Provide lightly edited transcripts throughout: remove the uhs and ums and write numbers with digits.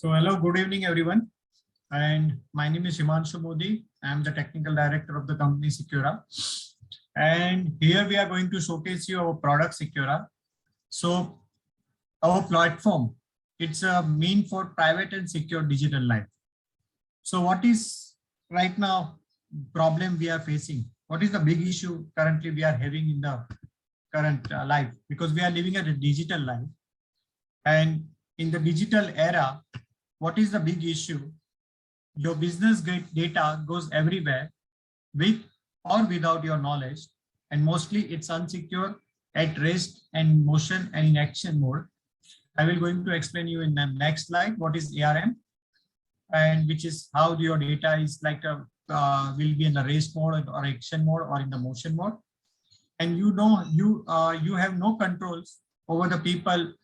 So hello, good evening, everyone. And my name is Himanshu Modi. I am the technical director of the company Secura. And here we are going to showcase you our product Secura. So our platform, it's a mean for private and secure digital life. So what is right now problem we are facing? What is the big issue currently we are having in the current life? Because we are living a digital life. And in the digital era, what is the big issue? Your business data goes everywhere with or without your knowledge, and mostly it's unsecure, at rest and motion and in action mode. I will going to explain you in the next slide what is ARM, and which is how your data is like will be in the rest mode or action mode or in the motion mode. And you know you have no controls over the people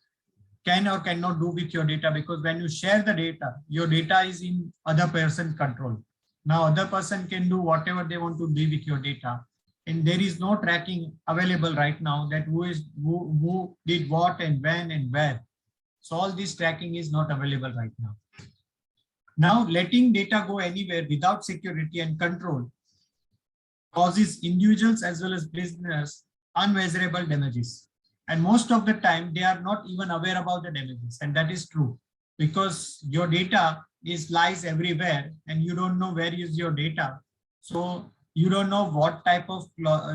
can or cannot do with your data, because when you share the data, your data is in other person's control. Now other person can do whatever they want to do with your data, and there is no tracking available right now that who did what and when and where. So all this tracking is not available right now. Now letting data go anywhere without security and control causes individuals as well as business unmeasurable damages. And most of the time, they are not even aware about the damages. And that is true, because your data lies everywhere and you don't know where is your data. So you don't know what type of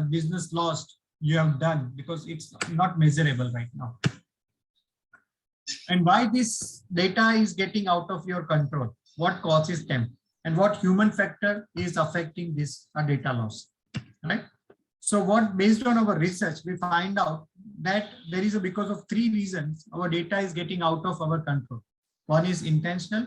business loss you have done, because it's not measurable right now. And why this data is getting out of your control, what causes them, and what human factor is affecting this data loss, right? So what, based on our research, we find out that there is because of three reasons our data is getting out of our control. One is intentional.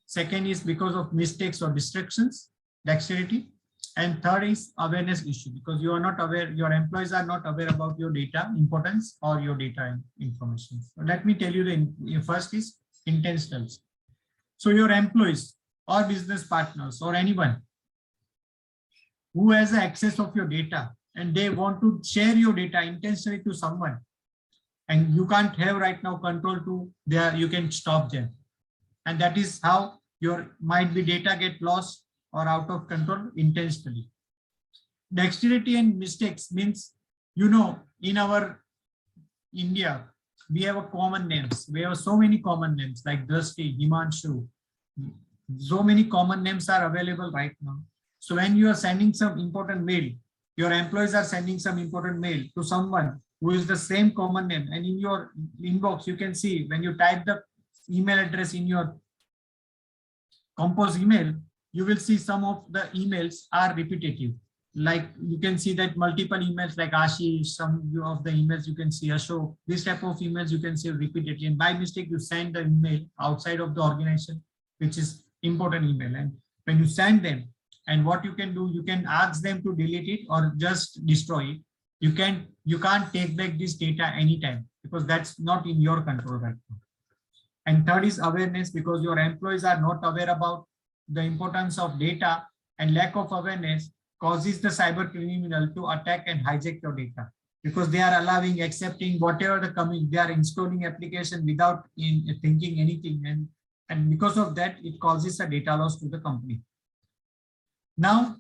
Second is because of mistakes or distractions, dexterity. And third is awareness issue, because you are not aware, your employees are not aware about your data importance or your data information. So let me tell you the first is intentional. So your employees or business partners or anyone who has access of your data and they want to share your data intentionally to someone, and you can't have right now control to their, you can stop them. And that is how your might be data get lost or out of control intentionally. Dexterity and mistakes means, you know, in our India, we have a common names. We have so many common names like Drashti, Himanshu. So many common names are available right now. So when you are sending some important mail, your employees are sending some important mail to someone who is the same common name, and in your inbox, you can see when you type the email address in your compose email, you will see some of the emails are repetitive. Like you can see that multiple emails like Ashish, some of the emails you can see Ashok, this type of emails you can see repeatedly, and by mistake you send the email outside of the organization, which is important email. And when you send them, and what you can do, you can ask them to delete it or just destroy it. You can't take back this data anytime, because that's not in your control right now. And third is awareness, because your employees are not aware about the importance of data, and lack of awareness causes the cyber criminal to attack and hijack your data, because they are allowing, accepting whatever the coming, they are installing application without thinking anything, and because of that it causes a data loss to the company. Now,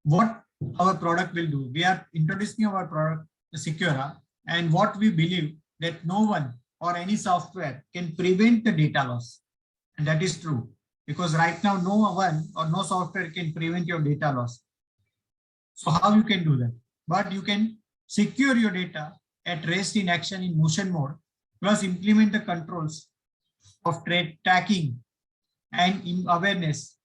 what our product will do, we are introducing our product Secura, and what we believe that no one or any software can prevent the data loss. And that is true, because right now no one or no software can prevent your data loss. So how you can do that? But you can secure your data at rest, in action, in motion mode, plus implement the controls of tracking and in awareness.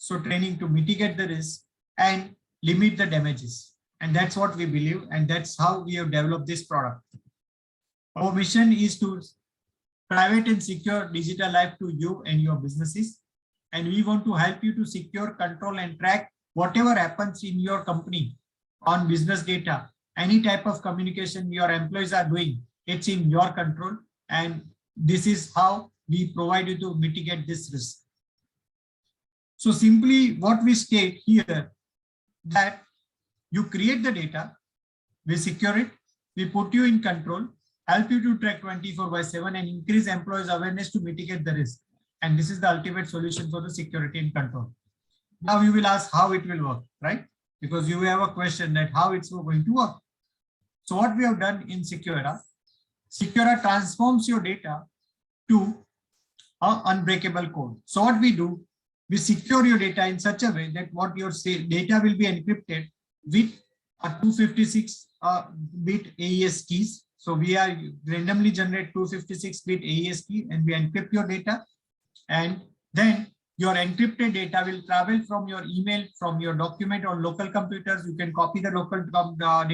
So training to mitigate the risk and limit the damages. And that's what we believe, and that's how we have developed this product. Our mission is to private and secure digital life to you and your businesses. And we want to help you to secure, control, and track whatever happens in your company on business data. Any type of communication your employees are doing, it's in your control. And this is how we provide you to mitigate this risk. So simply what we state here, that you create the data, we secure it, we put you in control, help you to track 24/7 and increase employees' awareness to mitigate the risk. And this is the ultimate solution for the security and control. Now you will ask how it will work, right? Because you have a question that how it's going to work. So what we have done in Secura, Secura transforms your data to an unbreakable code. So what we do, we secure your data in such a way that what your data will be encrypted with a 256-bit AES keys. So we are randomly generate 256-bit AES key and we encrypt your data, and then your encrypted data will travel from your email, from your document or local computers. You can copy the local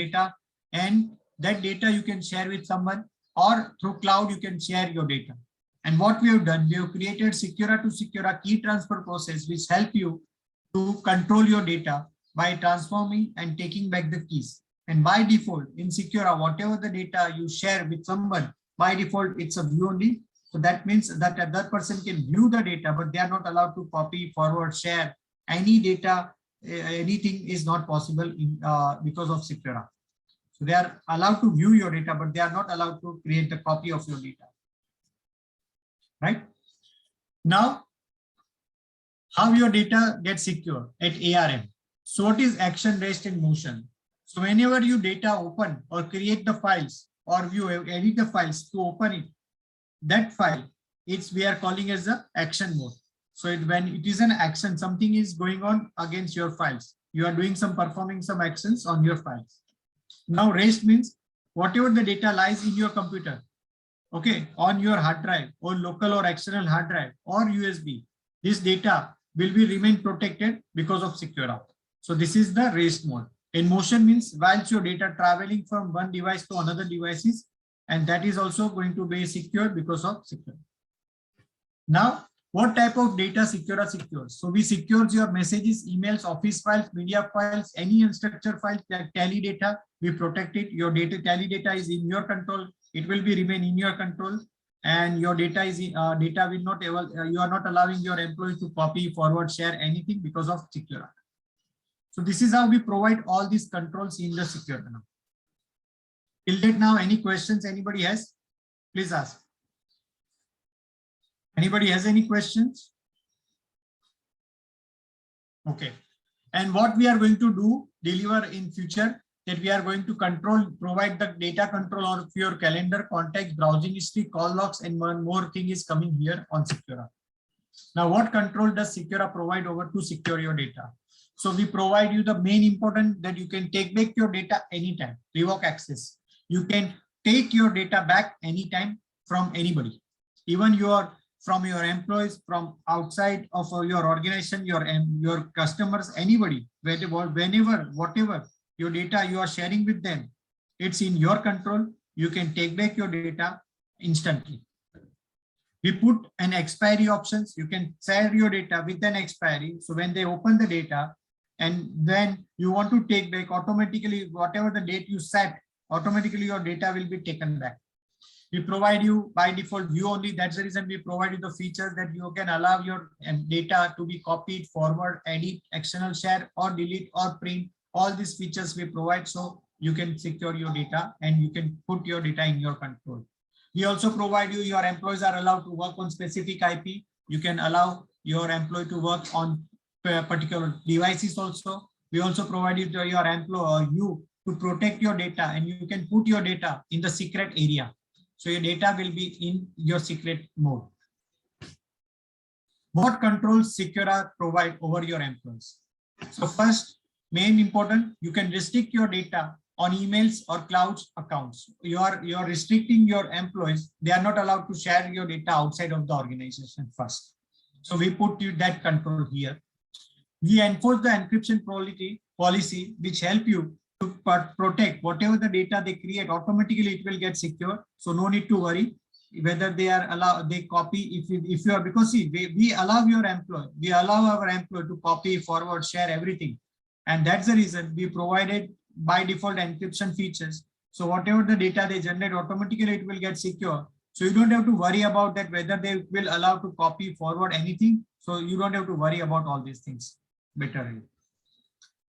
data, and that data you can share with someone, or through cloud you can share your data. And what we have done, we have created Secura to Secura key transfer process, which help you to control your data by transforming and taking back the keys. And by default in Secura, whatever the data you share with someone, by default it's a view only. So that means that that person can view the data, but they are not allowed to copy, forward, share any data. Anything is not possible in, because of Secura. So they are allowed to view your data, but they are not allowed to create a copy of your data. Right? Now, how your data gets secure at ARM. So what is action, rest, and motion? So whenever you data open or create the files or you edit the files to open it, that file, we are calling as the action mode. So when it is an action, something is going on against your files. You are doing performing some actions on your files. Now rest means whatever the data lies in your computer, okay, on your hard drive or local or external hard drive or USB, this data will be remain protected because of Secura. So this is the rest mode. In motion means whilst your data traveling from one device to another devices, and that is also going to be secure because of Secura. Now, what type of data Secura secures? So we secure your messages, emails, office files, media files, any unstructured files, like tally data, we protect it. Your tally data is in your control. It will be remain in your control, and your data is data will not you are not allowing your employees to copy, forward, share anything because of Secura. So this is how we provide all these controls in the Secura. Till date now, any questions anybody has? Please ask. Anybody has any questions? Okay. And what we are going to do, deliver in future, that we are going to provide the data control of your calendar, contacts, browsing history, call logs, and one more thing is coming here on Secura. Now, what control does Secura provide over to secure your data? So we provide you the main important that you can take back your data anytime, revoke access. You can take your data back anytime from anybody, even from your employees, from outside of your organization, your customers, anybody, whenever, whatever your data you are sharing with them, it's in your control. You can take back your data instantly. We put an expiry options. You can share your data with an expiry. So when they open the data and then you want to take back, automatically, whatever the date you set, automatically your data will be taken back. We provide you by default view only. That's the reason we provide you the features that you can allow your data to be copied, forward, edit, external share, or delete, or print. All these features we provide so you can secure your data and you can put your data in your control. We also provide you, your employees are allowed to work on specific IP. You can allow your employee to work on particular devices also. We also provide you to your employee, you to protect your data, and you can put your data in the secret area. So your data will be in your secret mode. What controls Secura provide over your employees? So first, main important, you can restrict your data on emails or cloud accounts. You are restricting your employees. They are not allowed to share your data outside of the organization first. So we put you that control here. We enforce the encryption policy, which help you to protect whatever the data they create. Automatically it will get secure. So no need to worry whether they are allowed, they copy. If you are, because see, we allow our employee to copy, forward, share everything. And that's the reason we provided by default encryption features. So whatever the data they generate, automatically it will get secure. So you don't have to worry about that, whether they will allow to copy, forward anything. So you don't have to worry about all these things better.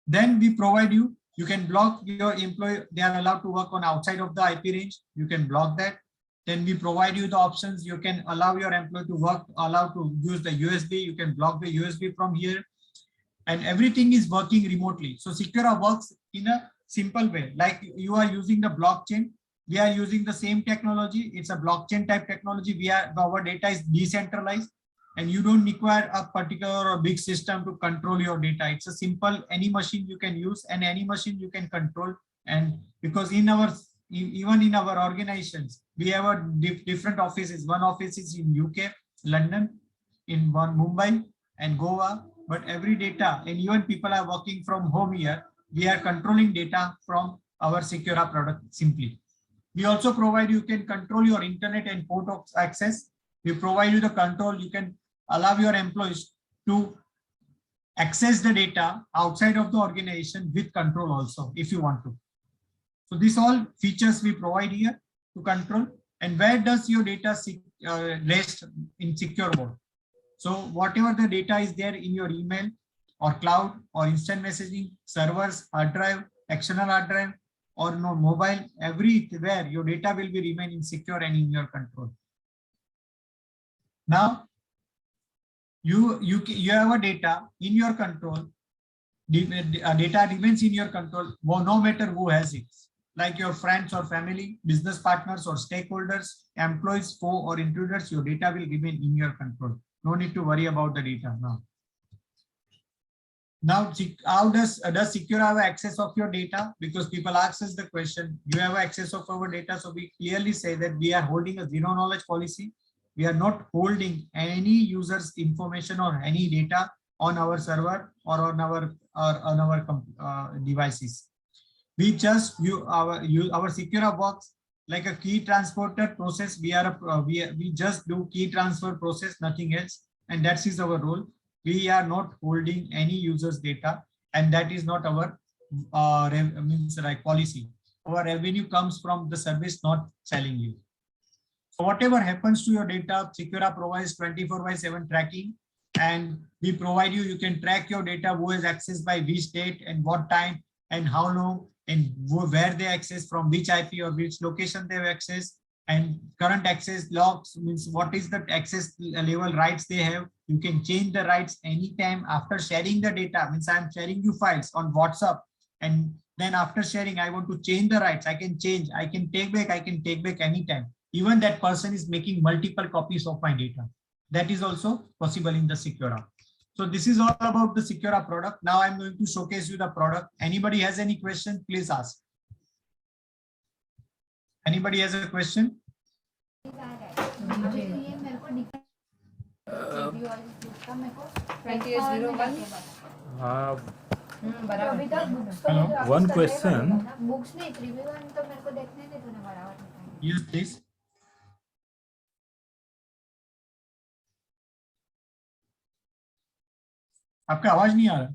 Then we provide you You can block your employee, they are allowed to work on outside of the IP range, you can block that. Then we provide you the options, you can allow your employee to work, allowed to use the USB, you can block the USB from here, and everything is working remotely. So Secura works in a simple way, like you are using the blockchain, we are using the same technology, it's a blockchain type technology, our data is decentralized, and you don't require a particular or big system to control your data. It's a simple, any machine you can use and any machine you can control. And because in our, even in our organizations, we have a different offices. One office is in UK, London, in one Mumbai and Goa, but every data, and even people are working from home here, we are controlling data from our Secura product simply. We also provide, you can control your internet and port of access. We provide you the control, you can allow your employees to access the data outside of the organization with control also, if you want to. So these all features we provide here to control. And where does your data rest in secure mode? So whatever the data is there in your email or cloud or instant messaging, servers, hard drive, external hard drive, or no mobile, everywhere your data will be remaining secure and in your control. Now, you have a data in your control. Data remains in your control, no matter who has it, like your friends or family, business partners or stakeholders, employees, foe or intruders. Your data will remain in your control. No need to worry about the data now. Now, how does Secura have access of your data? Because people ask us the question, you have access of our data. So we clearly say that we are holding a zero knowledge policy. We are not holding any user's information or any data on our server or on our devices. We just our Secura works like a key transporter process. We just do key transfer process, nothing else, and that is our role. We are not holding any user's data, and that is not our policy. Our revenue comes from the service, not selling you. So whatever happens to your data, Secura provides 24/7 tracking, and we provide you, you can track your data, who has accessed by which date and what time and how long and where they access, from which IP or which location they have access, and current access logs means what is the access level rights they have. You can change the rights anytime after sharing the data. Means I'm sharing you files on WhatsApp, and then after sharing, I want to change the rights. I can change, I can take back anytime. Even that person is making multiple copies of my data. That is also possible in the Secura. So this is all about the Secura product. Now I'm going to showcase you the product. Anybody has any question, please ask. Anybody has a question? One question. Yes, please. आपका आवाज नहीं आ रहा।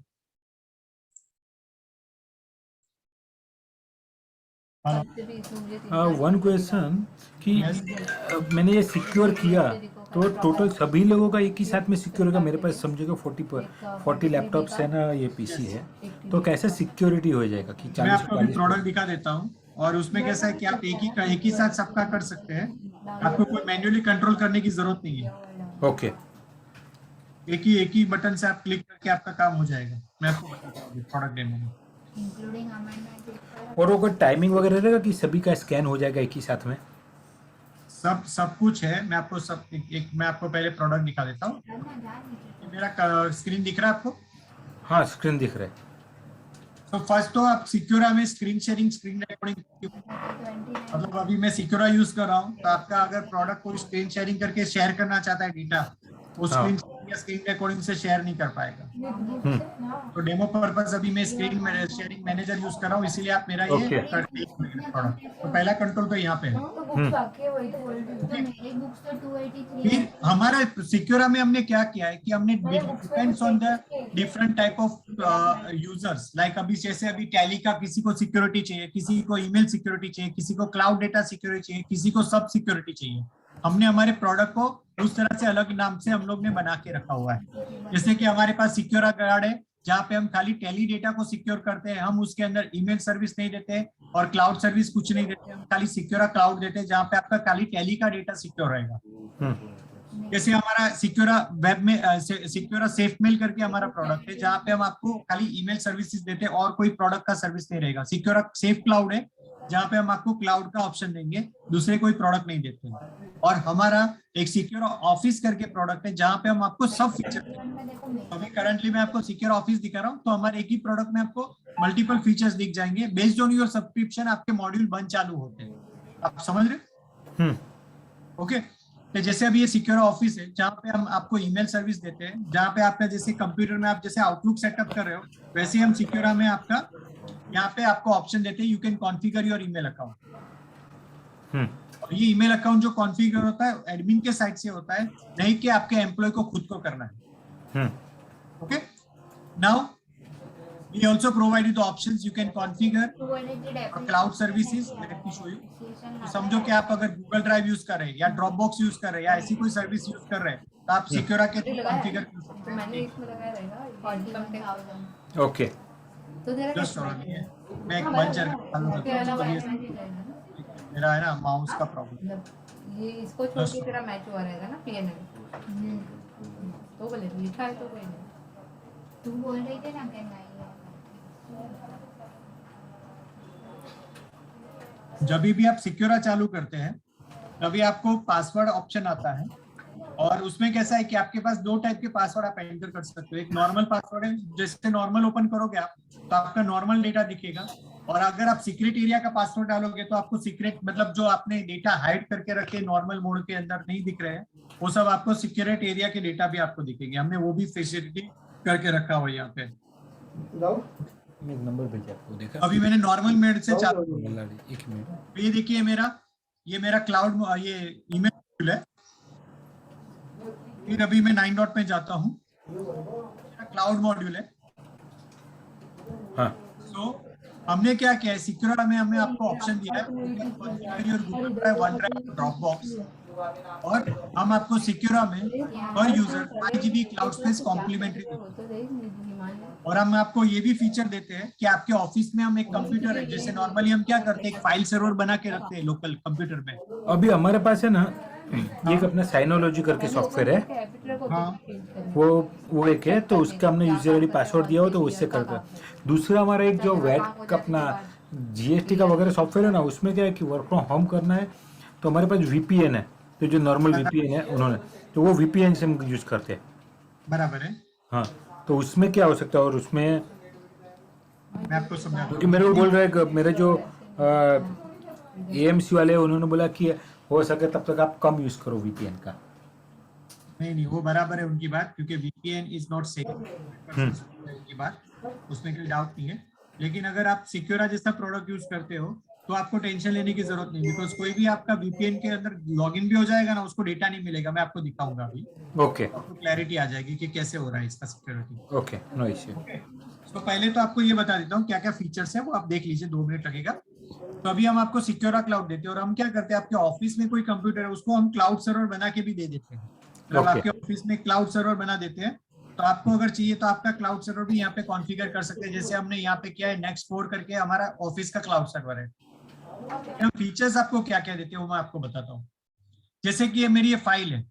One question कि मैंने ये secure किया तो total सभी लोगों का एक ही साथ में सिक्योर होगा। मेरे पास समझेगा 40 लैपटॉप्स है ना, ये पीसी है, तो कैसे सिक्योरिटी हो जाएगा कि 40 मैं आपको अभी प्रोडक्ट दिखा देता हूँ, और उसमें कैसा है कि आप एक ही साथ सबका कर सकते हैं। आपको कोई मैन्युअली कंट्रोल करने की जरूरत नहीं है। ओके, एक ही बटन से आप क्लिक करके आपका काम हो जाएगा। मैं आपको बताता हूँ प्रोडक्ट डेमो में। और वो कोई टाइमिंग वगैरह रहेगा कि सभी का स्कैन हो जाएगा एक ही साथ में? सब कुछ है। मैं आपको मैं आपको पहले प्रोडक्ट दिखा देता हूँ। मेरा स्क्रीन दिख रहा है आपको? हाँ, स्क्रीन दिख रहा है। तो फर्स्ट तो आप सिक्योरा में स्क्रीन शेयरिंग, स्क्रीन रिकॉर्डिंग, मतलब अभी मैं सिक्योरा यूज कर रहा हूँ, तो आपका अगर प्रोडक्ट को स्क्रीन शेयरिंग करके शेयर करना चाहता है डेटा, वो स्क्रीन रिकॉर्डिंग से शेयर नहीं कर पाएगा। तो डेमो पर्पस अभी मैं स्क्रीन शेयरिंग मैनेजर यूज कर रहा हूँ, इसीलिए आप मेरा ये प्रोडक्ट। तो पहला कंट्रोल तो यहाँ पे है। फिर हमारा सिक्योरा में हमने क्या किया है कि हमने depends on the different type of users, like अभी जैसे अभी टैली का किसी को सिक्योरिटी चाहिए, किसी को ईमेल सिक्योरिटी चाहिए, किसी को क्लाउड डेटा सिक्योरिटी चाहिए, किसी को सब सिक्योरिटी चाहिए। हमने हमारे प्रोडक्ट को उस तरह से अलग नाम से हम लोग ने बना के रखा हुआ है। जैसे कि हमारे पास सिक्योरा गार्ड है, जहाँ पे हम खाली टेली डेटा को सिक्योर करते हैं, हम उसके अंदर ईमेल सर्विस नहीं देते और क्लाउड सर्विस कुछ नहीं देते, हम खाली सिक्योर क्लाउड देते हैं जहाँ पे आपका खाली टेली का डेटा सिक्योर रहेगा। जैसे हमारा सिक्योरा वेब में सिक्योरा सेफ मेल करके हमारा प्रोडक्ट है, जहाँ पे हम आपको खाली ईमेल सर्विसेज देते हैं और कोई प्रोडक्ट का सर्विस नहीं रहेगा। सिक्योरा सेफ क्लाउड है जहाँ पे हम आपको क्लाउड का ऑप्शन देंगे, दूसरे कोई प्रोडक्ट नहीं देते हैं। और हमारा एक सिक्योर ऑफिस करके प्रोडक्ट है जहाँ पे हम आपको सब फीचर देंगे। अभी करंटली मैं आपको सिक्योर ऑफिस दिखा रहा हूँ, तो हमारे एक ही प्रोडक्ट में आपको मल्टीपल फीचर्स दिख जाएंगे। बेस्ड ऑन योर सब्सक्रिप्शन आपके मॉड्यूल बन चालू होते हैं, आप समझ रहे? ओके। तो जैसे अभी ये सिक्योर ऑफिस है जहाँ पे हम आपको ईमेल सर्विस देते हैं, जहाँ पे आपका जैसे कंप्यूटर में आप जैसे आउटलुक सेटअप कर रहे हो, वैसे ही हम सिक्योरा में आपका यहाँ पे आपको ऑप्शन देते हैं, you can configure your email account. और ये ईमेल अकाउंट जो कॉन्फ़िगर होता है एडमिन के साइड से होता है, नहीं कि आपके एम्प्लॉय को खुद को करना है। Okay, now we also provide you the options, you can configure cloud services। let me show you। तो समझो कि आप अगर गूगल ड्राइव यूज कर रहे हैं या ड्रॉपबॉक्स यूज कर रहे हैं या ऐसी कोई सर्विस यूज कर रहे हैं, तो आप सिक्योरा के थ्रू कॉन्फ़िगर कर सकते हैं। मैंने इसमें लगाया रहेगा। ओके, तो तेरा जस्ट मैं एक बंचर चालू करता हूं, मेरा है ना माउस का प्रॉब्लम। ये इसको छोड़ के तेरा मैच हुआ रहेगा ना पीएनएल, तो बोले लिखा है तो कोई नहीं। तू बोल रही थी ना कि नहीं। जब भी आप सिक्योरा चालू करते हैं तभी आपको पासवर्ड ऑप्शन आता है, और उसमें कैसा है कि आपके पास दो टाइप के पासवर्ड आप एंटर कर सकते हो। एक नॉर्मल पासवर्ड है, जैसे नॉर्मल ओपन करोगे आप तो आपका नॉर्मल डेटा दिखेगा, और अगर आप सीक्रेट एरिया का पासवर्ड डालोगे तो आपको सीक्रेट मतलब जो आपने डेटा हाइड करके रखे नॉर्मल मोड के अंदर नहीं दिख रहे हैं, वो सब आपको सीक्रेट एरिया के डेटा भी आपको दिखेंगे। हमने वो भी फैसिलिटी करके रखा हुआ है यहाँ पे। एक नंबर भेजा आपको, देखा अभी मैंने नॉर्मल मेड से चालू, एक मिनट, ये देखिए ये मेरा क्लाउड ये ईमेल है। फिर अभी मैं 9 डॉट में जाता हूँ, मेरा क्लाउड मॉड्यूल है। हाँ, तो हमने क्या किया है, सिक्योरा में हमने आपको ऑप्शन दिया है Google Drive, one drive, Dropbox, और हम आपको सिक्योरा में पर user 5 GB cloud space complimentary देते हैं। और हम आपको ये भी फीचर देते हैं कि आपके ऑफिस में हम एक कंप्यूटर है, जैसे नॉर्मली हम क्या करते हैं, एक फाइल सर्वर बना के रखते हैं लोकल कंप्यूटर में। अभी हमारे पास है ना एक अपना साइनोलॉजी करके सॉफ्टवेयर है, हाँ, वो एक है, तो उसका हमने यूजर आईडी पासवर्ड दिया हो तो उससे करता है। दूसरा हमारा एक जो वैट का अपना जीएसटी का वगैरह सॉफ्टवेयर है ना, उसमें क्या है कि वर्क फ्रॉम होम करना है, तो हमारे पास वीपीएन है, तो जो नॉर्मल वीपीएन है उन्होंने, तो वो वीपीएन से हम यूज करते हैं। बराबर है, हाँ, तो उसमें क्या हो सकता है, और उसमें मैं आपको समझा, क्योंकि मेरे को बोल रहे हैं मेरे जो एएमसी वाले उन्होंने बोला कि हो सके तब तक आप कम यूज करो वीपीएन का। नहीं वो बराबर है उनकी बात, क्योंकि वीपीएन इज नॉट सेफ की बात, उसमें कोई डाउट नहीं है। लेकिन अगर आप सिक्योरा जैसा प्रोडक्ट यूज करते हो तो आपको टेंशन लेने की जरूरत नहीं, बिकॉज कोई भी आपका वीपीएन के अंदर लॉगिन भी हो जाएगा ना, उसको डेटा नहीं मिलेगा। मैं आपको दिखाऊंगा अभी, ओके, आपको क्लैरिटी आ जाएगी कि कैसे हो रहा है इसका सिक्योरिटी। Okay, no issue. तो पहले तो आपको ये बता देता हूँ क्या क्या फीचर्स है, वो आप देख लीजिए, 2 मिनट लगेगा। तो अभी हम आपको सिक्योरा क्लाउड देते हैं, और हम क्या करते हैं, आपके ऑफिस में कोई कंप्यूटर है उसको हम क्लाउड सर्वर बना के भी दे देते हैं। मतलब आपके ऑफिस में क्लाउड सर्वर बना देते हैं, तो आपको अगर चाहिए तो आपका क्लाउड सर्वर भी यहाँ पे कॉन्फ़िगर कर सकते हैं। जैसे हमने यहाँ पे किया है नेक्स्ट4 करके, हमारा ऑफिस का क्लाउड सर्वर है। हम फीचर्स आपको क्या क्या देते हैं वो मैं आपको बताता हूँ। जैसे कि ये मेरी ये फाइल है,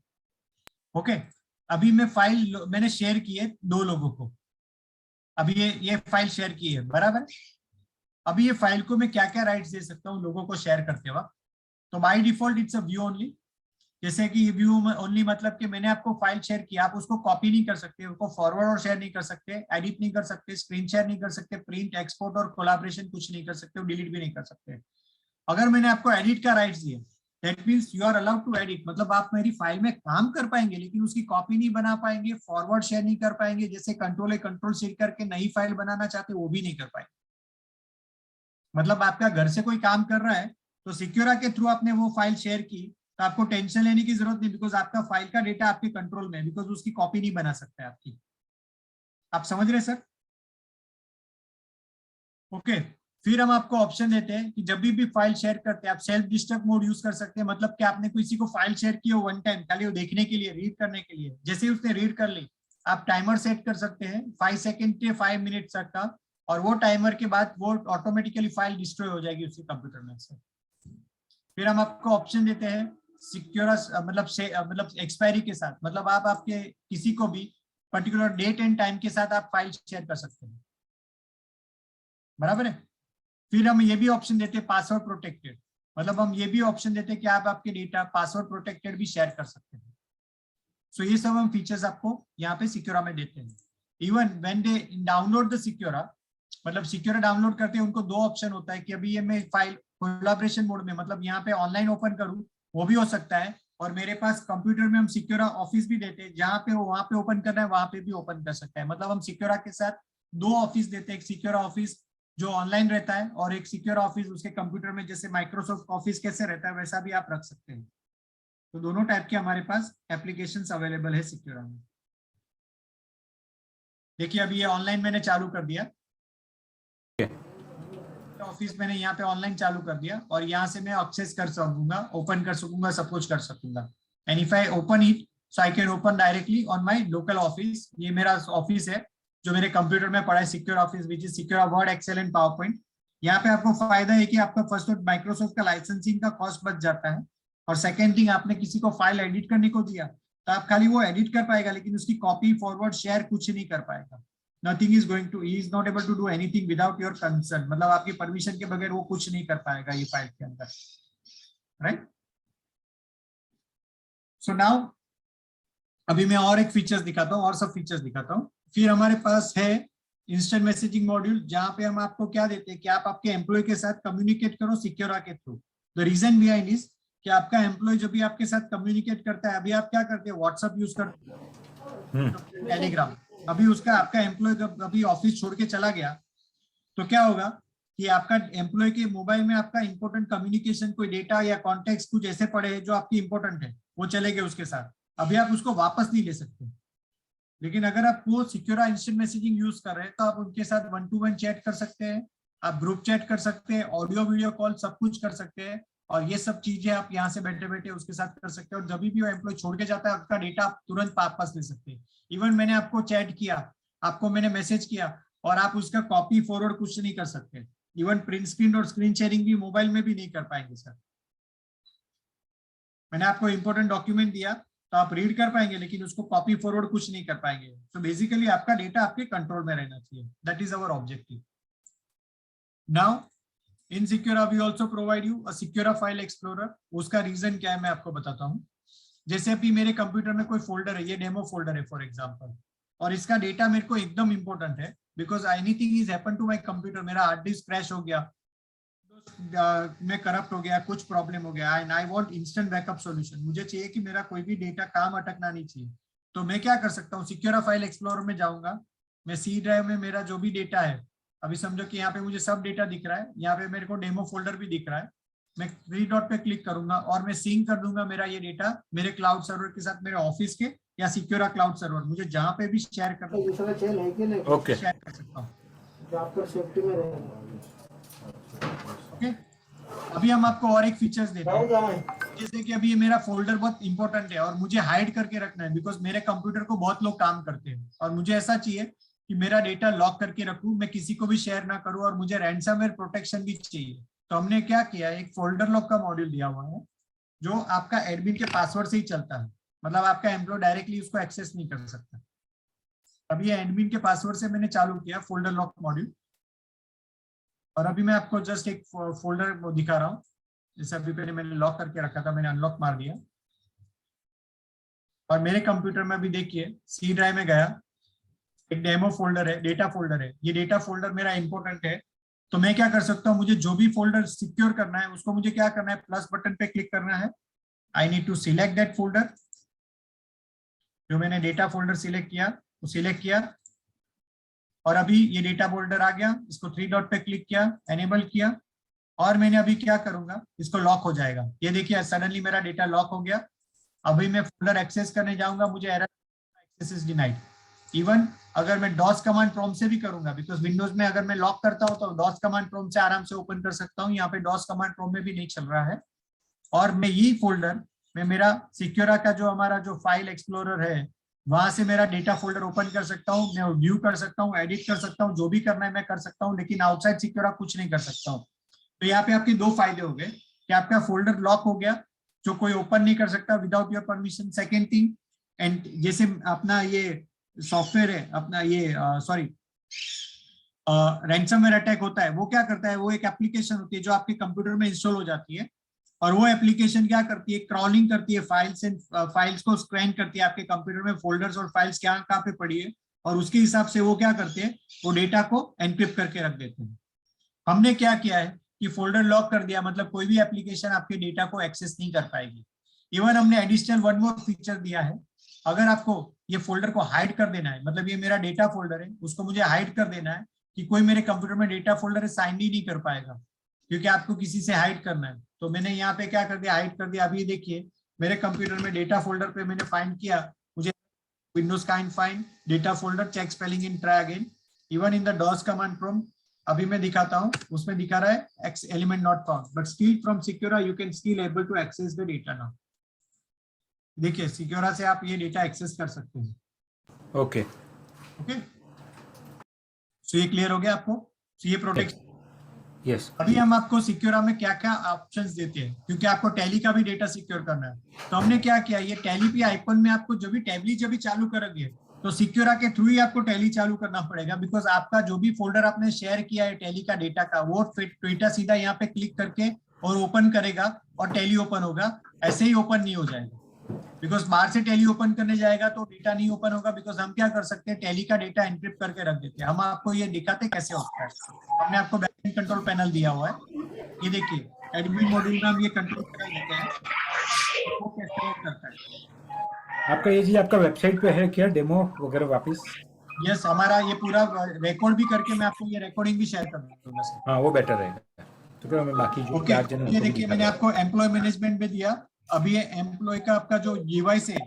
ओके, अभी मैंने शेयर की है 2 लोगों को, अभी ये फाइल शेयर की है, बराबर। अभी ये फाइल को मैं क्या क्या राइट्स दे सकता हूँ लोगों को शेयर करते वक्त, तो by default it's a view only. जैसे कि व्यू ओनली मतलब कि मैंने आपको फाइल शेयर किया, आप उसको कॉपी नहीं कर सकते, उसको फॉरवर्ड और शेयर नहीं कर सकते, एडिट नहीं कर सकते, स्क्रीन शेयर नहीं कर सकते, प्रिंट, एक्सपोर्ट और कोलैबोरेशन कुछ नहीं कर सकते, डिलीट भी नहीं कर सकते। अगर मैंने आपको एडिट का राइट्स दिया, that means you are allowed to edit, मतलब आप मेरी फाइल में काम कर पाएंगे लेकिन उसकी कॉपी नहीं बना पाएंगे, फॉरवर्ड शेयर नहीं कर पाएंगे, जैसे कंट्रोल सी करके नई फाइल बनाना चाहते वो भी नहीं कर पाएंगे। मतलब आपका घर से कोई काम कर रहा है तो सिक्योरा के थ्रू आपने वो फाइल शेयर की तो आपको टेंशन लेने की जरूरत नहीं, बिकॉज आपका फाइल का डेटा आपके कंट्रोल में है, बिकॉज उसकी कॉपी नहीं बना सकता है आपकी। आप समझ रहे सर? ओके, फिर हम आपको ऑप्शन देते हैं कि जब भी फाइल शेयर करते हैं आप सेल्फ डिस्ट्रक्ट मोड यूज कर सकते हैं। मतलब कि आपने किसी को फाइल शेयर की हो वन टाइम, खाली वो देखने के लिए, रीड करने के लिए, जैसे ही उसने रीड कर ली आप टाइमर सेट कर सकते हैं 5 सेकंड के 5 मिनट तक का, और वो टाइमर के बाद वो ऑटोमेटिकली फाइल डिस्ट्रॉय हो जाएगी उसके कंप्यूटर में से। फिर हम आपको ऑप्शन देते हैं सिक्योर, मतलब एक्सपायरी के साथ, मतलब आप आपके किसी को भी पर्टिकुलर डेट एंड टाइम के साथ आप फाइल शेयर कर सकते हैं, बराबर है। फिर हम ये भी ऑप्शन देते हैं पासवर्ड प्रोटेक्टेड, मतलब हम ये भी ऑप्शन देते हैं कि आप आपके डेटा पासवर्ड प्रोटेक्टेड भी शेयर कर सकते हैं। सो ये सब हम फीचर्स आपको यहाँ पे सिक्योरा में देते हैं। Even when they download the Secura, मतलब सिक्योरा डाउनलोड करते हैं उनको 2 ऑप्शन होता है कि अभी ये मैं फाइल कोलैबोरेशन मोड में, मतलब यहाँ पे ऑनलाइन ओपन करूँ वो भी हो सकता है, और मेरे पास कंप्यूटर में हम सिक्योरा ऑफिस भी देते हैं, जहाँ पे वहां पे ओपन करना है वहां पे भी ओपन कर सकता है। मतलब हम सिक्योरा के साथ 2 ऑफिस देते हैं, एक सिक्योरा ऑफिस जो ऑनलाइन रहता है और एक सिक्योर ऑफिस उसके कंप्यूटर में, जैसे माइक्रोसॉफ्ट ऑफिस कैसे रहता है वैसा भी आप रख सकते हैं। तो दोनों टाइप के हमारे पास एप्लीकेशंस अवेलेबल है सिक्योरा में। देखिए अभी ये ऑनलाइन मैंने चालू कर दिया, ऑफिस मैंने यहाँ पे ऑनलाइन चालू कर दिया, और यहाँ से मैं एक्सेस कर सकूंगा, ओपन कर सकूंगा, सब कुछ कर सकूंगा। And if I open it so I can open directly on my local office. ये मेरा ऑफिस है जो मेरे कंप्यूटर में पड़ा है, Secure Office which is Secure Word, Excel and PowerPoint. यहाँ पे आपको फायदा है कि आपका फर्स्ट माइक्रोसॉफ्ट का लाइसेंसिंग का कॉस्ट बच जाता है, और सेकेंड थिंग आपने किसी को फाइल एडिट करने को दिया तो आप खाली वो एडिट कर पाएगा, लेकिन उसकी कॉपी फॉरवर्ड शेयर कुछ नहीं कर पाएगा। Nothing is going to, he is not able to do anything without your concern, मतलब आपकी परमिशन के बगैर वो कुछ नहीं कर पाएगा ये फाइल के अंदर, राइट। सो नाउ अभी मैं और एक फीचर्स दिखाता हूँ, और सब फीचर्स दिखाता हूँ। फिर हमारे पास है इंस्टेंट मैसेजिंग मॉड्यूल, जहां पे हम आपको क्या देते हैं कि आप आपके एम्प्लॉय के साथ कम्युनिकेट करो सिक्योरा के through. The reason behind is कि आपका एम्प्लॉय जब भी आपके साथ कम्युनिकेट करता है, अभी आप क्या करते हैं, व्हाट्सएप यूज करते हैं, टेलीग्राम। अभी उसका आपका एम्प्लॉय जब अभी ऑफिस छोड़ के चला गया तो क्या होगा कि आपका एम्प्लॉय के मोबाइल में आपका इंपॉर्टेंट कम्युनिकेशन, कोई डेटा या कॉन्टेक्ट कुछ ऐसे पड़े हैं जो आपकी इंपॉर्टेंट है, वो चले गए उसके साथ। अभी आप उसको वापस नहीं ले सकते, लेकिन अगर आप वो सिक्योरा इंस्टेंट मैसेजिंग यूज कर रहे हैं तो आप उनके साथ 1-to-1 चैट कर सकते हैं, आप ग्रुप चैट कर सकते हैं, ऑडियो वीडियो कॉल सब कुछ कर सकते हैं, और ये सब चीजें आप यहाँ से बैठे बैठे उसके साथ कर सकते हैं। और जब भी वो एम्प्लॉय छोड़ के जाता है आपका डेटा आप तुरंत वापस ले सकते हैं। इवन मैंने आपको चैट किया, आपको मैंने मैसेज किया, और आप उसका कॉपी फॉरवर्ड कुछ नहीं कर सकते। इवन प्रिंट स्क्रीन और स्क्रीन शेयरिंग भी मोबाइल में भी नहीं कर पाएंगे सर। मैंने आपको इंपॉर्टेंट डॉक्यूमेंट दिया तो आप रीड कर पाएंगे, लेकिन उसको कॉपी फॉरवर्ड कुछ नहीं कर पाएंगे। तो बेसिकली आपका डेटा आपके कंट्रोल में रहना चाहिए, that is our objective. Now in Secura we also provide you a Secura file explorer. उसका रीजन क्या है मैं आपको बताता हूँ। जैसे अभी मेरे कंप्यूटर में कोई फोल्डर है, ये डेमो फोल्डर है फॉर एग्जांपल, और इसका डेटा मेरे को एकदम इंपॉर्टेंट है, because anything is happen to my computer, मेरा हार्ड डिस्क क्रैश हो गया, में करप्ट हो गया, कुछ प्रॉब्लम हो गया, and I want instant backup solution. मुझे चाहिए कि मेरा कोई भी डेटा काम अटकना नहीं चाहिए। तो मैं क्या कर सकता हूँ, सिक्योरा फाइल एक्सप्लोरर में जाऊंगा, मैं सी ड्राइव में मेरा जो भी डेटा है, अभी समझो कि यहाँ पे मुझे सब डेटा दिख रहा है, यहाँ पे मेरे को डेमो फोल्डर भी दिख रहा है, मैं 3 डॉट पे क्लिक करूंगा और मैं सिंक कर दूंगा मेरा ये डेटा मेरे क्लाउड सर्वर के साथ, मेरे ऑफिस के या सिक्योरा क्लाउड सर्वर, मुझे जहाँ पे भी शेयर करना है ओके, शेयर कर सकता हूँ। ओके, अभी हम आपको और एक फीचर्स देते हैं, जैसे कि अभी ये मेरा फोल्डर बहुत इंपॉर्टेंट है और मुझे हाइड करके रखना है, बिकॉज मेरे कंप्यूटर को बहुत लोग काम करते हैं और मुझे ऐसा चाहिए कि मेरा डेटा लॉक करके रखूं, मैं किसी को भी शेयर ना करूं, और मुझे रैंसमवेयर प्रोटेक्शन भी चाहिए। तो हमने क्या किया, एक फोल्डर लॉक का मॉड्यूल दिया हुआ है जो आपका एडमिन के पासवर्ड से ही चलता है, मतलब आपका एम्प्लॉय डायरेक्टली उसको एक्सेस नहीं कर सकता। अभी ये एडमिन के पासवर्ड से मैंने चालू किया फोल्डर लॉक मॉड्यूल, और अभी मैं आपको जस्ट एक फोल्डर दिखा रहा हूँ। जैसे अभी पहले मैंने लॉक करके रखा था, मैंने अनलॉक मार दिया, और मेरे कंप्यूटर में भी देखिए सी ड्राइव में गया, एक डेमो फोल्डर है, डेटा फोल्डर है, ये डेटा फोल्डर मेरा इंपॉर्टेंट है। तो मैं क्या कर सकता हूँ, मुझे जो भी फोल्डर सिक्योर करना है उसको मुझे क्या करना है, प्लस बटन पे क्लिक करना है, I need to select that folder, जो मैंने डेटा फोल्डर सिलेक्ट किया वो सिलेक्ट किया, और अभी ये डेटा फोल्डर आ गया, इसको 3 डॉट पे क्लिक किया, एनेबल किया, और मैंने अभी क्या करूंगा, इसको लॉक हो जाएगा। ये देखिए सडनली मेरा डेटा लॉक हो गया। अभी मैं फोल्डर एक्सेस करने जाऊंगा, मुझे error access is denied. Even अगर मैं डॉस कमांड प्रॉम्प्ट से भी करूंगा, बिकॉज विंडोज में अगर मैं लॉक करता हूं तो डॉस कमांड प्रॉम्प्ट से आराम से ओपन कर सकता हूं, यहाँ पे डॉस कमांड प्रॉम्प्ट में भी नहीं चल रहा है। और मैं यही फोल्डर में मेरा सिक्योरा का जो हमारा जो फाइल एक्सप्लोरर है वहां से मेरा डेटा फोल्डर ओपन कर सकता हूँ, मैं व्यू कर सकता हूँ, एडिट कर सकता हूँ, जो भी करना है मैं कर सकता हूँ, लेकिन आउटसाइड सिक्योरा कुछ नहीं कर सकता हूँ। तो यहाँ पे आपके दो फायदे हो गए कि आपका फोल्डर लॉक हो गया, जो कोई ओपन नहीं कर सकता without your permission. Second thing, and जैसे अपना ये सॉफ्टवेयर है, अपना ये सॉरी रैंसमवेयर अटैक होता है, वो क्या करता है, वो एक एप्लीकेशन होती है जो आपके कंप्यूटर में इंस्टॉल हो जाती है, और वो एप्लीकेशन क्या करती है, क्रॉलिंग करती है फाइल्स को स्कैन करती है आपके कंप्यूटर में फोल्डर्स और फाइल्स क्या कहाँ पे पड़ी है, और उसके हिसाब से वो क्या करते हैं, वो डेटा को एनक्रिप्ट करके रख देते हैं। हमने क्या किया है कि फोल्डर लॉक कर दिया, मतलब कोई भी एप्लीकेशन आपके डेटा को एक्सेस नहीं कर पाएगी। इवन हमने एडिशनल वन मोर फीचर दिया है, अगर आपको ये फोल्डर को हाइड कर देना है, मतलब ये मेरा डेटा फोल्डर है, उसको मुझे हाइड कर देना है कि कोई मेरे कंप्यूटर में डेटा फोल्डर साइन ही नहीं कर पाएगा, क्योंकि आपको किसी से हाइड करना है। तो मैंने यहाँ पे क्या कर दिया, हाइड कर दिया। अभी देखिए मेरे कंप्यूटर में डेटा फोल्डर पे मैंने फाइंड किया, मुझे Windows kind find data folder, check spelling in try again, even in the DOS command prompt, अभी मैं दिखाता हूँ, उसमें दिखा रहा है X element not found, but still from Secura you can still able to access the data now. देखिए Secura से आप ये डेटा एक्सेस कर सकते हैं। ओके ओके, सो ये क्लियर हो गया आपको। तो ये प्रोटेक्शन। यस, अभी हम आपको सिक्योरा में क्या क्या ऑप्शंस देते हैं, क्योंकि आपको टैली का भी डेटा सिक्योर करना है। तो हमने क्या किया, ये टैली पे आइकन में आपको जो भी टैबली जब भी चालू करोगे तो सिक्योरा के थ्रू ही आपको टैली चालू करना पड़ेगा, बिकॉज आपका जो भी फोल्डर आपने शेयर किया है टैली का डेटा का, वो ट्विटर सीधा यहाँ पे क्लिक करके और ओपन करेगा और टैली ओपन होगा, ऐसे ही ओपन नहीं हो जाएगा। बिकॉज बाहर से टैली ओपन करने जाएगा तो डेटा नहीं ओपन होगा, बिकॉज हम क्या कर सकते हैं, टैली का डेटा एनक्रिप्ट करके रख देते हैं। हम आपको ये दिखाते कैसे होता है, हमने आपको बैकएंड कंट्रोल पैनल दिया हुआ है, ये देखिए एडमिन मॉड्यूल में हम ये कंट्रोल पैनल देते हैं, वो कैसे वर्क करता है। आपका ये चीज आपका वेबसाइट पे है क्या, डेमो वगैरह वापस? यस, हमारा ये पूरा रिकॉर्ड भी करके मैं आपको ये रिकॉर्डिंग भी शेयर कर दूंगा सर। हाँ वो बेटर रहेगा, तो फिर हमें बाकी जो ओके, 4 जन ये देखिए मैंने आपको एम्प्लॉय मैनेजमेंट में दिया। अभी ये एम्प्लॉय का आपका जो डिवाइस है,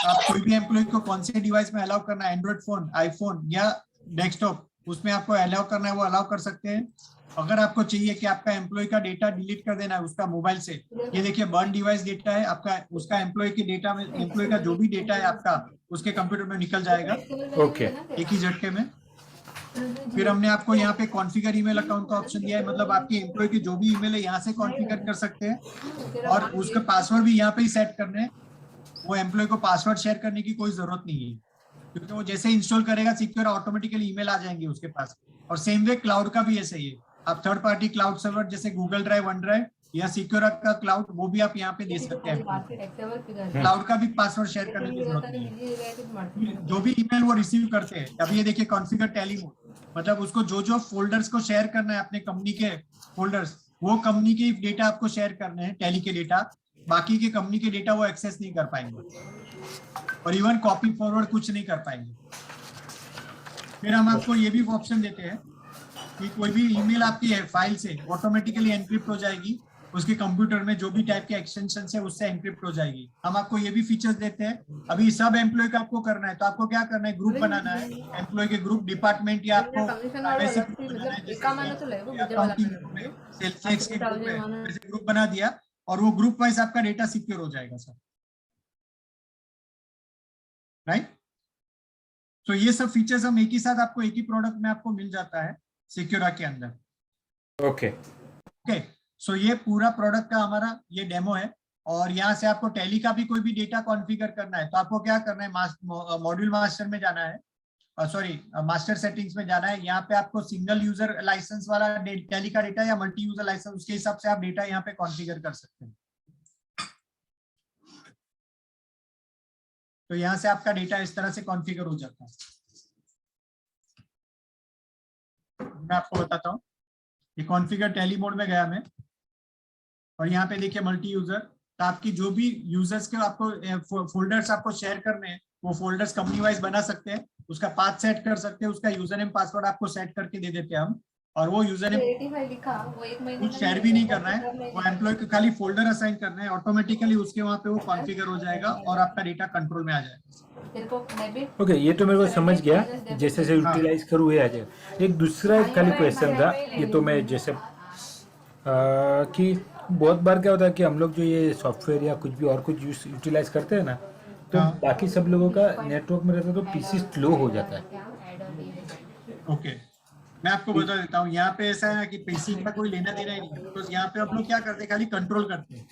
आप कोई भी एम्प्लॉय को कौन से डिवाइस में अलाउ करना है, एंड्रॉइड फोन, आईफोन या डेस्कटॉप, उसमें आपको अलाउ करना है वो अलाउ कर सकते हैं। अगर आपको चाहिए कि आपका एम्प्लॉय का डेटा डिलीट कर देना है उसका मोबाइल से, ये देखिए बर्न डिवाइस डेटा है आपका, उसका एम्प्लॉय के डेटा में, एम्प्लॉय का जो भी डेटा है आपका उसके कंप्यूटर में निकल जाएगा ओके एक ही झटके में। फिर हमने आपको यहाँ पे कॉन्फ़िगर ईमेल अकाउंट का ऑप्शन दिया है, मतलब आपके एम्प्लॉय की जो भी ईमेल है यहाँ से कॉन्फ़िगर कर सकते हैं, और उसका पासवर्ड भी यहाँ पे ही सेट करने हैं। वो एम्प्लॉय को पासवर्ड शेयर करने की कोई जरूरत नहीं है, क्योंकि वो जैसे इंस्टॉल करेगा सिक्योर ऑटोमेटिकली ईमेल आ जाएंगे उसके पास। और सेम वे क्लाउड का भी ऐसे ही है, आप थर्ड पार्टी क्लाउड सर्वर जैसे गूगल ड्राइव, वन ड्राइव या सिक्योर का क्लाउड, वो भी आप यहाँ पे दे सकते हैं। क्लाउड का भी पासवर्ड शेयर करने की जरूरत नहीं है। जो भी ईमेल वो रिसीव करते हैं, अभी ये देखिए कॉन्फ़िगर टैली मोड, मतलब उसको जो जो फोल्डर्स को शेयर करना है अपने कंपनी के फोल्डर्स, वो कंपनी के डेटा आपको शेयर करने हैं, टैली के डेटा, बाकी के कंपनी के डेटा वो एक्सेस नहीं कर पाएंगे, और इवन कॉपी फॉरवर्ड कुछ नहीं कर पाएंगे। फिर हम आपको ये भी ऑप्शन देते हैं कि कोई भी ईमेल आपकी है फाइल से ऑटोमेटिकली एनक्रिप्ट हो जाएगी, उसके कंप्यूटर में जो भी टाइप के एक्सटेंशन है उससे एनक्रिप्ट हो जाएगी। हम आपको ये भी फीचर्स देते हैं। अभी सब एम्प्लॉय का आपको करना है, तो आपको क्या करना है, ग्रुप बनाना है, एम्प्लॉय के ग्रुप, डिपार्टमेंट या आपको ग्रुप बना दिया, और वो ग्रुप वाइज आपका डेटा सिक्योर हो जाएगा सर, राइट। तो ये सब फीचर्स हम एक ही साथ आपको एक ही प्रोडक्ट में आपको मिल जाता है सिक्योरा के अंदर। ओके ओके, सो ये पूरा प्रोडक्ट का हमारा ये डेमो है, और यहाँ से आपको टैली का भी कोई भी डेटा कॉन्फ़िगर करना है तो आपको क्या करना है, मॉड्यूल मास्टर में जाना है, सॉरी मास्टर सेटिंग्स में जाना है। यहाँ पे आपको सिंगल यूजर लाइसेंस वाला टैली का डेटा या मल्टी यूजर लाइसेंस, उसके हिसाब से आप डेटा यहाँ पे कॉन्फ़िगर कर सकते हैं। तो यहाँ से आपका डेटा इस तरह से कॉन्फ़िगर हो जाता है। मैं आपको बताता हूँ, ये कॉन्फ़िगर टैली मोड में गया मैं, और यहाँ पे देखिए मल्टी यूजर, तो आपकी जो भी यूजर्स के आपको फोल्डर्स आपको शेयर करने हैं, वो फोल्डर्स कंपनी वाइज बना सकते हैं, उसका पाथ सेट कर सकते हैं, उसका यूजर नेम पासवर्ड आपको सेट करके दे देते हैं हम, और वो यूजर नेम कुछ शेयर भी नहीं करना है, वो एम्प्लॉय को खाली फोल्डर असाइन करना है, ऑटोमेटिकली उसके वहाँ पे वो कॉन्फ़िगर हो जाएगा और आपका डेटा कंट्रोल में आ जाएगा। ओके, ये तो मेरे को समझ गया, जैसे से यूटिलाइज करूँ ये आ जाएगा। एक दूसरा खाली क्वेश्चन था, ये तो मैं जैसे कि बहुत बार क्या होता है कि हम लोग जो ये सॉफ्टवेयर या कुछ भी और कुछ यूटिलाइज करते हैं ना, तो हाँ। बाकी सब लोगों का नेटवर्क में रहता है तो पीसी स्लो हो जाता है। ओके, मैं आपको बता देता हूँ। यहाँ पे ऐसा है कि पीसी का कोई लेना देना ही नहीं है, बिकॉज यहाँ पे हम लोग क्या करते हैं, खाली कंट्रोल करते हैं।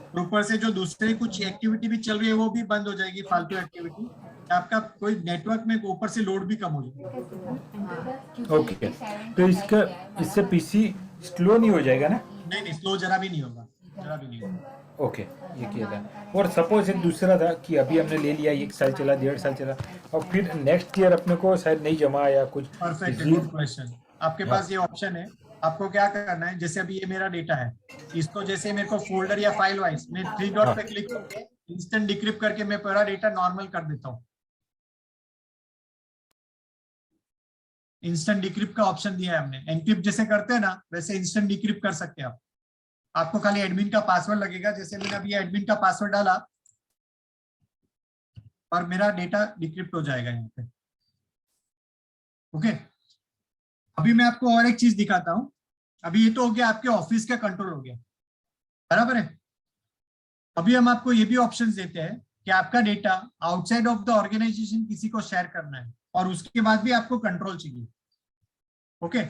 और ऊपर से जो दूसरे कुछ एक्टिविटी भी चल रही है वो भी बंद हो जाएगी, फालतू एक्टिविटी। आपका कोई नेटवर्क में ऊपर से लोड भी कम हो जाएगा। ओके, तो इसका इससे पीसी स्लो नहीं हो जाएगा ना? नहीं नहीं, स्लो जरा भी नहीं होगा, जरा भी नहीं होगा। ओके, ये किया था। और सपोज एक दूसरा था कि अभी हमने ले लिया, 1 साल चला, 1.5 साल चला, और फिर नेक्स्ट ईयर अपने को शायद नहीं जमा या कुछ। Perfect, good question. आपके पास ये ऑप्शन है, आपको क्या करना है, जैसे अभी ये मेरा डेटा है, इसको जैसे मेरे को फोल्डर या फाइल वाइज मैं 3 डॉट पे क्लिक करके इंस्टेंट डिक्रिप्ट करके मैं पूरा डेटा नॉर्मल कर देता हूँ। इंस्टेंट डिक्रिप्ट का ऑप्शन दिया है हमने। एनक्रिप्ट जैसे करते हैं ना, वैसे इंस्टेंट डिक्रिप्ट कर सकते हैं आप। आपको खाली एडमिन का पासवर्ड लगेगा, जैसे मैंने अभी एडमिन का पासवर्ड डाला और मेरा डेटा डिक्रिप्ट हो जाएगा यहाँ पे। ओके, अभी मैं आपको और एक चीज दिखाता हूँ। अभी ये तो हो गया, आपके ऑफिस का कंट्रोल हो गया, बराबर है। अभी हम आपको ये भी ऑप्शन देते हैं कि आपका data outside of the organization किसी को शेयर करना है और उसके बाद भी आपको कंट्रोल चाहिए। ओके,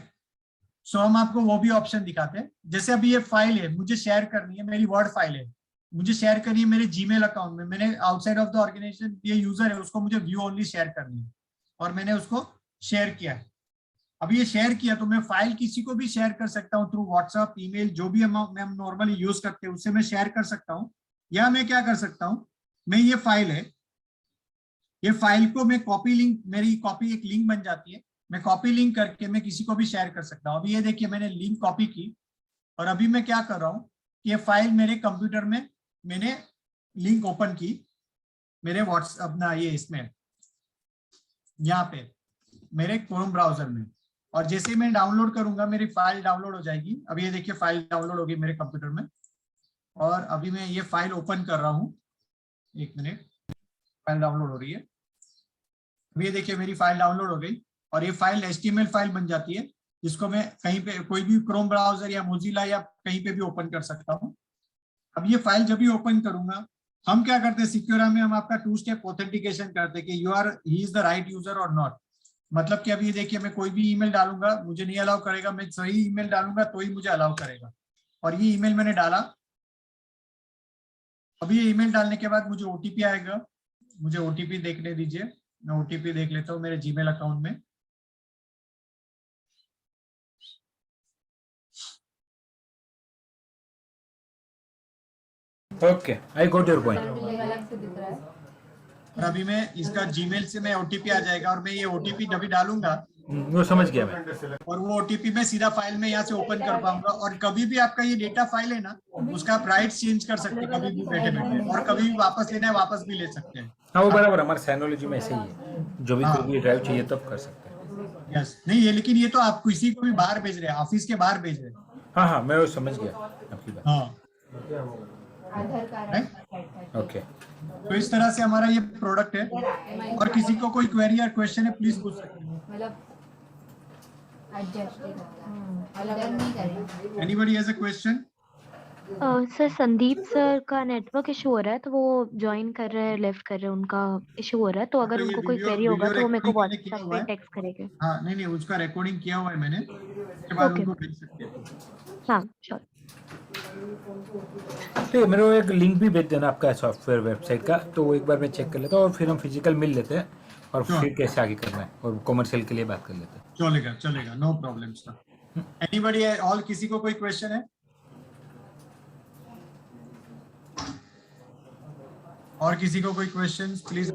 सो हम आपको वो भी ऑप्शन दिखाते हैं। जैसे अभी ये फाइल है, मुझे शेयर करनी है, मेरी वर्ड फाइल है, मुझे शेयर करनी है मेरे जीमेल अकाउंट में। मैंने आउटसाइड ऑफ द ऑर्गेनाइजेशन, ये यूजर है, उसको मुझे व्यू ओनली शेयर करनी है और मैंने उसको शेयर किया है। अभी ये शेयर किया तो मैं फाइल किसी को भी शेयर कर सकता हूँ थ्रू व्हाट्सएप, ईमेल, जो भी हम नॉर्मली यूज करते हैं उससे मैं शेयर कर सकता हूँ। या मैं क्या कर सकता हूँ, मैं ये फाइल है, ये फाइल को मैं कॉपी लिंक, मेरी कॉपी एक लिंक बन जाती है, मैं कॉपी लिंक करके मैं किसी को भी शेयर कर सकता हूँ। अभी ये देखिए, मैंने लिंक कॉपी की और अभी मैं क्या कर रहा हूँ कि ये फाइल मेरे कंप्यूटर में मैंने लिंक ओपन की, मेरे व्हाट्सएप अपना ये इसमें यहाँ पे मेरे क्रोम ब्राउजर में, और जैसे ही मैं डाउनलोड करूंगा मेरी फाइल डाउनलोड हो जाएगी। अभी ये देखिए फाइल डाउनलोड होगी मेरे कंप्यूटर में, और अभी मैं ये फाइल ओपन कर रहा हूँ। 1 मिनट, फाइल डाउनलोड हो रही है। अभी ये देखिए मेरी फाइल डाउनलोड हो गई और ये फाइल HTML फाइल बन जाती है, जिसको मैं कहीं पे, कोई भी क्रोम ब्राउजर या मोजिला या कहीं पे भी ओपन कर सकता हूँ। अब ये फाइल जब भी ओपन करूंगा, हम क्या करते हैं सिक्योरा में, हम आपका 2 स्टेप ऑथेंटिकेशन करते हैं कि he is the right user और नॉट। मतलब कि अभी देखिए मैं कोई भी ईमेल डालूंगा मुझे नहीं अलाउ करेगा, मैं सही ईमेल डालूंगा तो ही मुझे अलाउ करेगा। और ये ईमेल मैंने डाला, अभी ये ईमेल डालने के बाद मुझे ओटीपी आएगा, मुझे ओटीपी देखने दीजिए, मैं ओटीपी देख लेता हूँ मेरे जीमेल अकाउंट में। Okay, I got your point. अलग से दिख रहा है। और अभी मैं इसका जीमेल से मैं ओटीपी आ जाएगा और मैं ये ओटीपी जब भी डालूंगा वो समझ गया मैं। और वो ओटीपी मैं सीधा फाइल में यहाँ से ओपन कर पाऊंगा। और कभी भी आपका ये डेटा फाइल है ना, उसका आप राइट्स चेंज कर सकते हैं कभी भी बैठे बैठे, और कभी भी वापस लेना है वापस भी ले सकते हैं। हाँ, वो बराबर, हमारे साइनोलॉजी में ऐसे ही है, जो भी कोई भी ड्राइव चाहिए तब कर सकते हैं। यस, नहीं ये, लेकिन ये तो आप किसी को भी बाहर भेज रहे हैं, ऑफिस के बाहर भेज रहे हैं। हाँ हाँ, मैं वो समझ गया आपकी बात। हाँ, आधार कार्ड। ओके, तो इस तरह से हमारा ये प्रोडक्ट है। और किसी को कोई क्वेरी या क्वेश्चन है प्लीज पूछ सकते हैं। मतलब एडजस्ट अलग अलग नहीं करें। Anybody has a question? Sir Sandeep sir का नेटवर्क इशू हो रहा है, तो वो ज्वाइन कर रहे हैं, लेफ्ट कर रहे हैं, उनका इशू हो रहा है। तो अगर तो ये उनको कोई वीडियो- क्वेरी होगा वीडियो तो वो मेरे को रिकॉर्डिंग मैंने किया व्हाट्सएप हुआ पे है। टेक्स्ट करेंगे। हाँ, नहीं उसका रिकॉर्डिंग किया हुआ है मैंने, उसके बाद Okay. उनको भेज सकते हैं। हाँ श्योर। ठीक है, मेरे को एक लिंक भी भेज देना आपका सॉफ्टवेयर वेबसाइट का, तो वो एक बार मैं चेक कर लेता हूँ और फिर हम फिजिकल मिल लेते हैं और Sure. फिर कैसे आगे करना है और कमर्शियल के लिए बात कर लेते हैं। चलेगा चलेगा, no problem sir. Anybody all, किसी को कोई क्वेश्चन है? और किसी को कोई क्वेश्चन प्लीज?